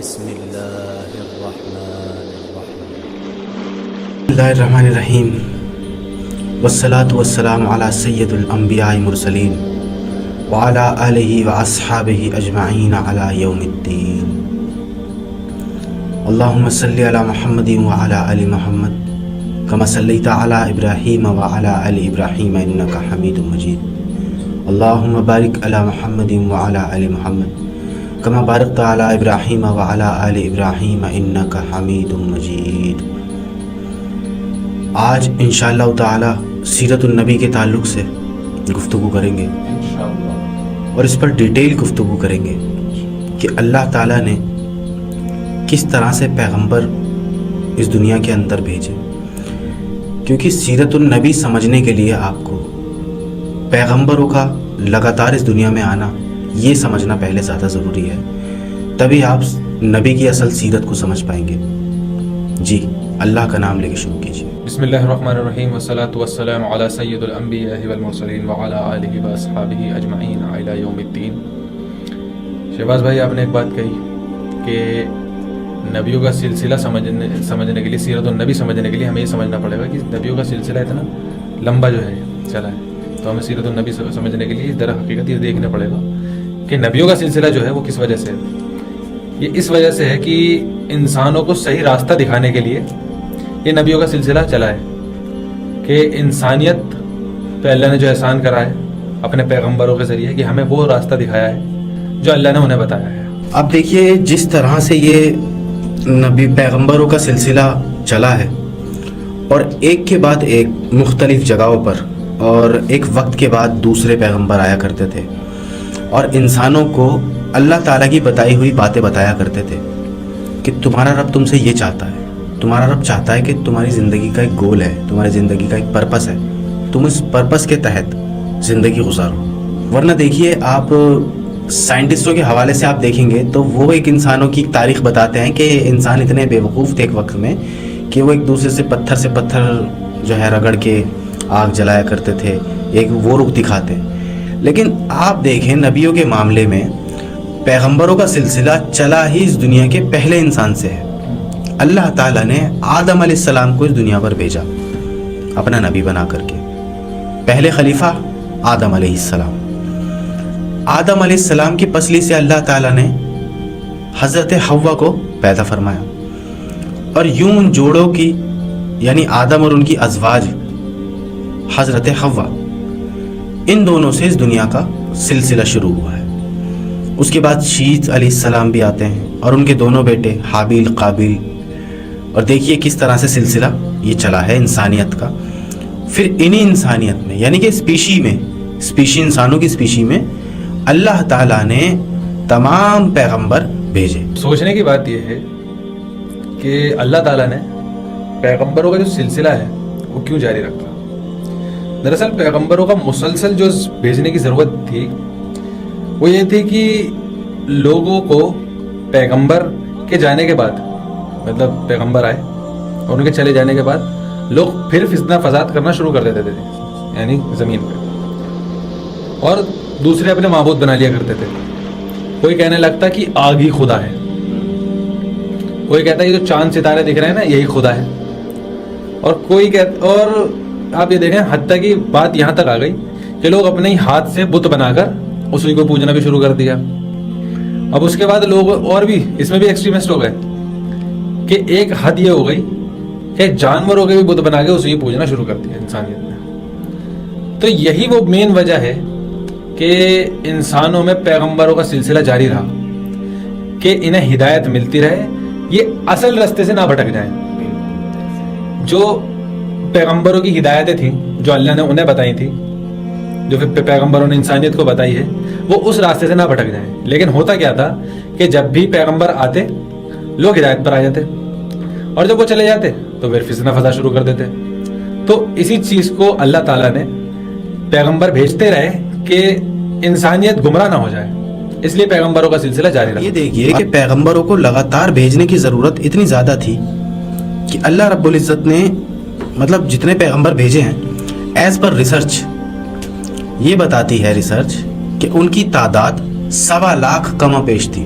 بسم اللہ الرحمن الرحیم والصلاة والسلام علی سید الانبیاء مرسلین وعلی آلہ واصحابہ اجمعین علی یوم الدین اللہم صلی علی محمد وعلی آل محمد کما صلیت علی ابراہیم وعلی آل ابراہیم انک حمید مجید اللہم بارک علی محمد وعلی آل محمد کما بارکت علی ابراہیم وعلی آل ابراہیم انک حمید مجید۔ آج انشاءاللہ تعالی سیرت النبی کے تعلق سے گفتگو کریں گے اور اس پر ڈیٹیل گفتگو کریں گے کہ اللہ تعالیٰ نے کس طرح سے پیغمبر اس دنیا کے اندر بھیجے، کیونکہ سیرت النبی سمجھنے کے لیے آپ کو پیغمبروں کا لگاتار اس دنیا میں آنا یہ سمجھنا پہلے زیادہ ضروری ہے، تبھی آپ نبی کی اصل سیرت کو سمجھ پائیں گے۔ جی اللہ کا نام لے کے شروع کیجیے۔ بسم اللہ الرحمن الرحیم والصلاة والسلام علی سید الانبیاء والمرسلین وعلی آلہ واصحابہ اجمعین الی یوم الدین۔ شہباز بھائی، آپ نے ایک بات کہی کہ نبیوں کا سلسلہ سمجھنے کے لیے، سیرت النبی سمجھنے کے لیے ہمیں یہ سمجھنا پڑے گا کہ نبیوں کا سلسلہ اتنا لمبا جو ہے چلا ہے، تو ہمیں سیرت النبی سمجھنے کے لیے در حقیقت یہ دیکھنا پڑے گا کہ نبیوں کا سلسلہ جو ہے وہ کس وجہ سے ہے۔ یہ اس وجہ سے ہے کہ انسانوں کو صحیح راستہ دکھانے کے لیے یہ نبیوں کا سلسلہ چلا ہے، کہ انسانیت پہ اللہ نے جو احسان کرا ہے اپنے پیغمبروں کے ذریعے، کہ ہمیں وہ راستہ دکھایا ہے جو اللہ نے انہیں بتایا ہے۔ اب دیکھیے جس طرح سے یہ نبی پیغمبروں کا سلسلہ چلا ہے اور ایک کے بعد ایک مختلف جگہوں پر اور ایک وقت کے بعد دوسرے پیغمبر آیا کرتے تھے اور انسانوں کو اللہ تعالیٰ کی بتائی ہوئی باتیں بتایا کرتے تھے کہ تمہارا رب تم سے یہ چاہتا ہے، تمہارا رب چاہتا ہے کہ تمہاری زندگی کا ایک گول ہے، تمہاری زندگی کا ایک پرپس ہے، تم اس پرپس کے تحت زندگی گزارو۔ ورنہ دیکھیے آپ سائنٹسٹوں کے حوالے سے آپ دیکھیں گے تو وہ ایک انسانوں کی تاریخ بتاتے ہیں کہ انسان اتنے بیوقوف تھے ایک وقت میں کہ وہ ایک دوسرے سے پتھر جو ہے رگڑ کے آگ جلایا کرتے تھے، ایک وہ رخ دکھاتے ہیں۔ لیکن آپ دیکھیں نبیوں کے معاملے میں پیغمبروں کا سلسلہ چلا ہی اس دنیا کے پہلے انسان سے ہے۔ اللہ تعالیٰ نے آدم علیہ السلام کو اس دنیا پر بھیجا اپنا نبی بنا کر کے۔ پہلے خلیفہ آدم علیہ السلام، آدم علیہ السلام کی پسلی سے اللہ تعالیٰ نے حضرت حوا کو پیدا فرمایا، اور یوں ان جوڑوں کی یعنی آدم اور ان کی ازواج حضرت حوا، ان دونوں سے اس دنیا کا سلسلہ شروع ہوا ہے۔ اس کے بعد شیت علیہ السلام بھی آتے ہیں اور ان کے دونوں بیٹے حابیل قابیل، اور دیکھیے کس طرح سے سلسلہ یہ چلا ہے انسانیت کا۔ پھر انہی انسانیت میں یعنی کہ اسپیشی انسانوں کی اسپیشی میں اللہ تعالیٰ نے تمام پیغمبر بھیجے۔ سوچنے کی بات یہ ہے کہ اللہ تعالیٰ نے پیغمبروں کا جو سلسلہ ہے وہ کیوں جاری رکھا۔ دراصل پیغمبروں کا مسلسل جو بھیجنے کی ضرورت تھی وہ یہ تھی کہ لوگوں کو پیغمبر کے جانے کے بعد، مطلب پیغمبر آئے اور ان کے چلے جانے کے بعد لوگ پھر فتنہ فساد کرنا شروع کر دیتے تھے، یعنی زمین پہ، اور دوسرے اپنے معبود بنا لیا کرتے تھے۔ کوئی کہنے لگتا کہ آگ ہی خدا ہے، کوئی کہتا ہے یہ جو چاند ستارے دکھ رہے ہیں نا یہی خدا ہے، اور اور آپ یہ دیکھیں حتیٰ کہ بات یہاں تک آ گئی کہ لوگ اپنے ہی ہاتھ سے بت بنا کر اسی کو پوجنا بھی شروع کر دیا۔ اب اس کے بعد لوگ اور بھی اس میں بھی ایکسٹریمسٹ ہو گئے کہ ایک حد یہ ہو گئی کہ جانوروں کے بھی بت بنا کے اسی کو پوجنا شروع کر دیا انسانیت نے۔ تو یہی وہ مین وجہ ہے کہ انسانوں میں پیغمبروں کا سلسلہ جاری رہا کہ انہیں ہدایت ملتی رہے، یہ اصل راستے سے نہ بھٹک جائیں۔ جو پیغمبروں کی ہدایتیں تھیں جو اللہ نے انہیں بتائی تھی، جو پیغمبروں نے انسانیت کو بتائی ہے، وہ اس راستے سے نہ بھٹک جائیں۔ لیکن ہوتا کیا تھا کہ جب بھی پیغمبر آتے لوگ ہدایت پر آ جاتے، اور جب وہ چلے جاتے تو پھر فتنہ فساد شروع کر دیتے۔ تو اسی چیز کو اللہ تعالیٰ نے پیغمبر بھیجتے رہے کہ انسانیت گمراہ نہ ہو جائے، اس لیے پیغمبروں کا سلسلہ جاری رہا۔ یہ دیکھیے کہ پیغمبروں کو لگاتار بھیجنے کی ضرورت اتنی زیادہ تھی کہ اللہ رب العزت نے مطلب جتنے پیغمبر بھیجے ہیں ایز پر ریسرچ یہ بتاتی ہے ریسرچ کہ ان کی تعداد 1.25 لاکھ کم و پیش تھی،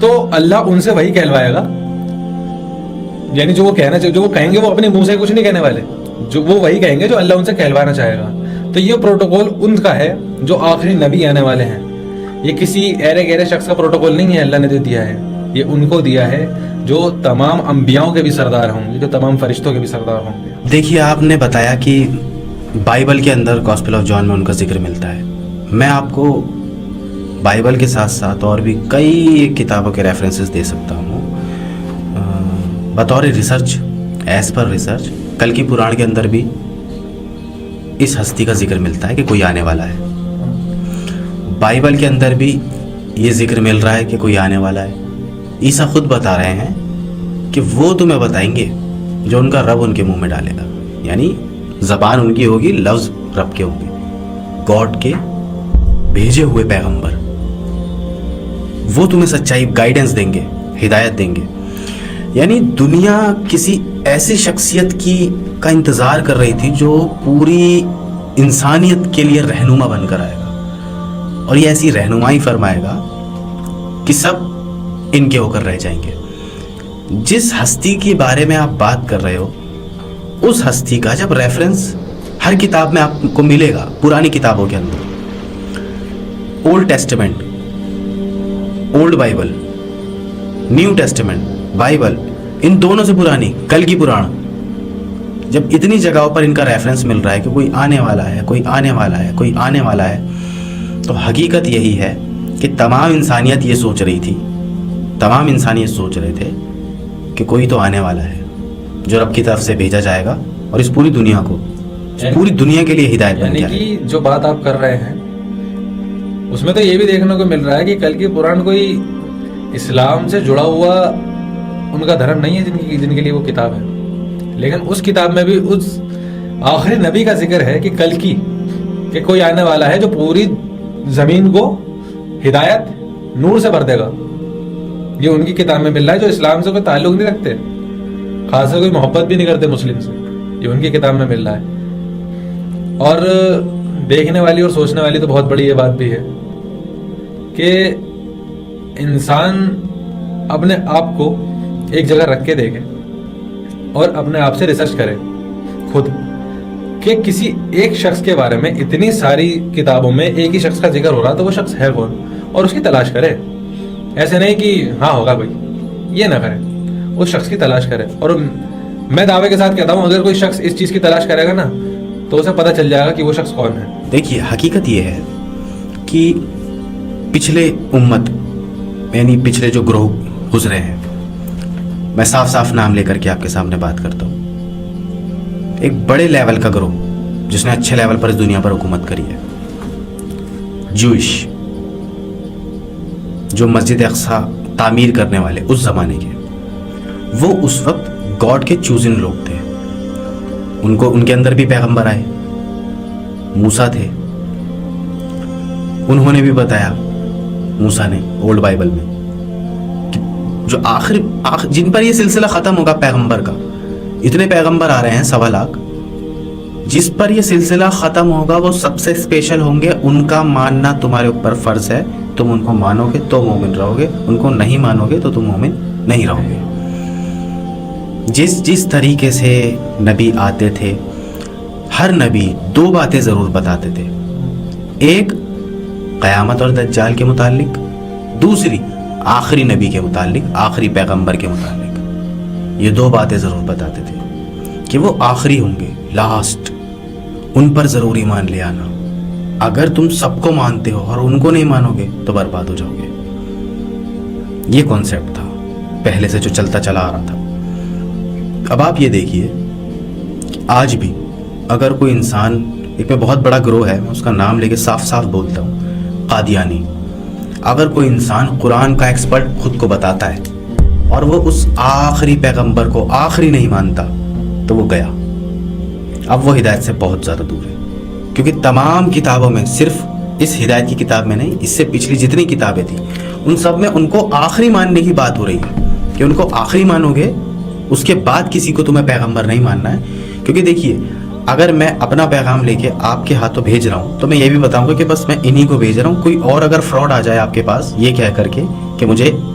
تو اللہ ان سے وہی کہلوائے گا، یعنی جو وہ کہنا چاہیے، جو وہ کہیں گے وہ اپنے منہ سے کچھ نہیں کہنے والے، جو وہ وہی کہیں گے جو اللہ ان سے کہلوانا چاہے گا. تو یہ پروٹوکول ان کا ہے جو آخری نبی آنے والے ہیں. یہ کسی ایرے گہرے شخص کا پروٹوکول نہیں ہے، اللہ نے جو دیا ہے یہ ان کو دیا ہے جو تمام انبیاؤں کے بھی سردار ہوں گے، جو تمام فرشتوں کے بھی سردار ہوں گے. دیکھیے آپ نے بتایا کہ بائبل کے اندر گاسپل آف جان میں ان کا ذکر ملتا ہے. میں آپ کو بائبل کے ساتھ ساتھ اور بھی کئی کتابوں کے ریفرنسز دے سکتا ہوں بطور ریسرچ. ایز پر ریسرچ کل کی پران کے اندر بھی اس ہستی کا ذکر ملتا ہے کہ کوئی آنے والا ہے. بائبل کے اندر بھی یہ ذکر مل رہا ہے کہ کوئی آنے والا ہے. عیسیٰ خود بتا رہے ہیں کہ وہ تمہیں بتائیں گے جو ان کا رب ان کے منہ میں ڈالے گا. یعنی زبان ان کی ہوگی، لفظ رب کے ہوں گے، گاڈ کے بھیجے ہوئے پیغمبر. وہ تمہیں سچائی گائیڈنس دیں گے، ہدایت دیں گے. یعنی دنیا کسی ایسی شخصیت کا انتظار کر رہی تھی جو پوری انسانیت کے لیے رہنما بن کر آئے گا، اور یہ ایسی رہنمائی فرمائے گا کہ سب ان کے ہو کر رہ جائیں گے. جس ہستی کے بارے میں آپ بات کر رہے ہو، اس ہستی کا جب ریفرنس ہر کتاب میں آپ کو ملے گا، پرانی کتابوں کے اندر، Old Testament, old Bible, New Testament Bible, ان دونوں سے پرانی کل کی پران، جب اتنی جگہوں پر ان کا ریفرنس مل رہا ہے کہ کوئی آنے والا ہے، کوئی آنے والا ہے، کوئی آنے والا ہے، تو حقیقت یہی ہے کہ تمام انسانیت یہ سوچ رہی تھی، تمام انسانیت سوچ رہے تھے کہ کوئی تو آنے والا ہے جو رب کی طرف سے بھیجا جائے گا اور اس پوری دنیا کو، پوری دنیا کے لیے ہدایت بن جائے. یعنی کہ جو بات آپ کر رہے ہیں اس میں تو یہ بھی دیکھنے کو مل رہا ہے کہ کل کی پران کوئی اسلام سے جڑا ہوا ان کا دھرم نہیں ہے جن کے لیے وہ کتاب ہے، لیکن اس کتاب میں بھی اس آخری نبی کا ذکر ہے کہ کل کی، کہ کوئی آنے والا ہے جو پوری زمین کو ہدایت نور سے بھر دے گا. یہ ان کی کتاب میں مل رہا ہے جو اسلام سے کوئی تعلق نہیں رکھتے، خاص سے کوئی محبت بھی نہیں کرتے مسلم سے. یہ ان کی کتاب میں مل رہا ہے. اور دیکھنے والی اور سوچنے والی تو بہت بڑی یہ بات بھی ہے کہ انسان اپنے آپ کو ایک جگہ رکھ کے دیکھے اور اپنے آپ سے ریسرچ کرے خود کہ کسی ایک شخص کے بارے میں اتنی ساری کتابوں میں ایک ہی شخص کا ذکر ہو رہا تو وہ شخص ہے کون، اور اس کی تلاش کرے. ایسے نہیں کہ ہاں ہوگا بھائی، یہ نہ کرے، اس شخص کی تلاش کرے. اور میں دعوے کے ساتھ کہتا ہوں اگر کوئی شخص اس چیز کی تلاش کرے گا نا تو اسے پتہ چل جائے گا کہ وہ شخص کون ہے. دیکھیے حقیقت یہ ہے کہ پچھلے امت یعنی پچھلے جو گروہ گزرے ہیں، میں صاف صاف نام لے کر کے آپ کے سامنے بات کرتا ہوں. ایک بڑے لیول کا گروہ جس نے اچھے لیول پر اس دنیا پر حکومت کری ہے، جوئش، جو مسجد اقصی تعمیر کرنے والے اس زمانے کے، وہ اس وقت گاڈ کے چوزن لوگ تھے. ان کے اندر بھی پیغمبر آئے، موسیٰ تھے، انہوں نے بھی بتایا، موسیٰ نے اولڈ بائبل میں، جو آخر جن پر یہ سلسلہ ختم ہوگا پیغمبر کا. اتنے پیغمبر آ رہے ہیں 1.25 لاکھ، جس پر یہ سلسلہ ختم ہوگا وہ سب سے اسپیشل ہوں گے. ان کا ماننا تمہارے اوپر فرض ہے، تم ان کو مانو گے تو مومن رہو گے، ان کو نہیں مانو گے تو تم مومن نہیں رہو گے. جس طریقے سے نبی آتے تھے، ہر نبی 2 باتیں ضرور بتاتے تھے. ایک قیامت اور دجال کے متعلق، دوسری آخری نبی کے متعلق، آخری پیغمبر کے متعلق. یہ 2 باتیں ضرور بتاتے تھے کہ وہ آخری ہوں گے، لاسٹ، ان پر ضرور ایمان لے آنا. اگر تم سب کو مانتے ہو اور ان کو نہیں مانو گے تو برباد ہو جاؤ گے. یہ کانسیپٹ تھا پہلے سے جو چلتا چلا آ رہا تھا. اب آپ یہ دیکھیے کہ آج بھی اگر کوئی انسان، ایک میں بہت بڑا گروہ ہے، میں اس کا نام لے کے صاف صاف بولتا ہوں، قادیانی. اگر کوئی انسان قرآن کا ایکسپرٹ خود کو بتاتا ہے اور وہ اس آخری پیغمبر کو آخری نہیں مانتا تو وہ گیا. اب وہ ہدایت سے بہت زیادہ دور ہے، کیونکہ تمام کتابوں میں، صرف اس ہدایت کی کتاب میں نہیں، اس سے پچھلی جتنی کتابیں تھیں ان سب میں ان کو آخری ماننے کی بات ہو رہی ہے کہ ان کو آخری مانو گے، اس کے بعد کسی کو تمہیں پیغمبر نہیں ماننا ہے. کیونکہ دیکھیے اگر میں اپنا پیغام لے کے آپ کے ہاتھوں بھیج رہا ہوں تو میں یہ بھی بتاؤں گا کہ بس میں انہی کو بھیج رہا ہوں. کوئی اور اگر فراڈ آ جائے آپ کے پاس یہ کہہ کر کے کہ مجھے